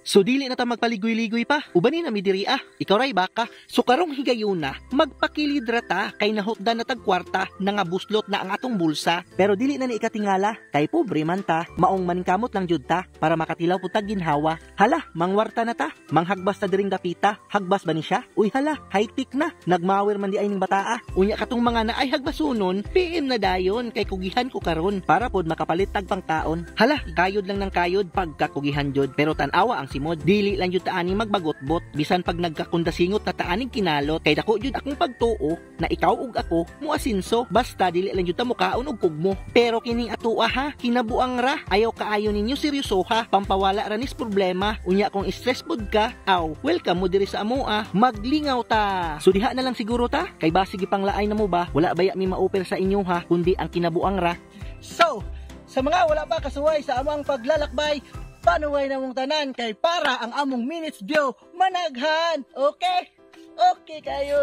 So dili na ta magpaligoy-ligoy pa. Ubani na mi diri Ikaw ray baka. So karong higayuna, magpakilidra ta kay nahutdan na tag kwarta na nga buslot na ang atong bulsa. Pero dili na ni ikatingala kay pobre man ta, maong maningkamot lang jud ta para makatilaw pud tag ginhawa. Hala, mangwarta na ta. Manghagbas ta diring dapita. Hagbas ba ni siya? Uy hala, high-tech na. Nagmawer man di ay ning bataa. Unya katong mga na ay hagbasunon, PM na dayon kay kugihan ko karon para pod makapalit tag pangtaon. Hala, kayod lang ng kayod pagkakugihan jud. Pero tanawa ang simod, dili lang jud taani magbagot-bot bisan pag nagkakundasingot na taaning kinalot kay dako jud akong pagtuo na ikaw ug ako muasinso basta dili lang jud ta mukaon og kugmo. Pero kining atoa kinabuang ra, ayaw kaayo ninyo seryoso pampawala ra nis problema. Unya kung stress pod ka, welcome mo diri sa amoa, maglingaw ta. So diha na lang siguro ta kay basig ipanglaay na mo ba, wala baya mi ma-offer sa inyo kundi ang kinabuang ra. So sa mga wala pa kasuway sa among paglalakbay, panuway na mong tanan kay para ang among minutes view managhan. Okay? Okay kayo.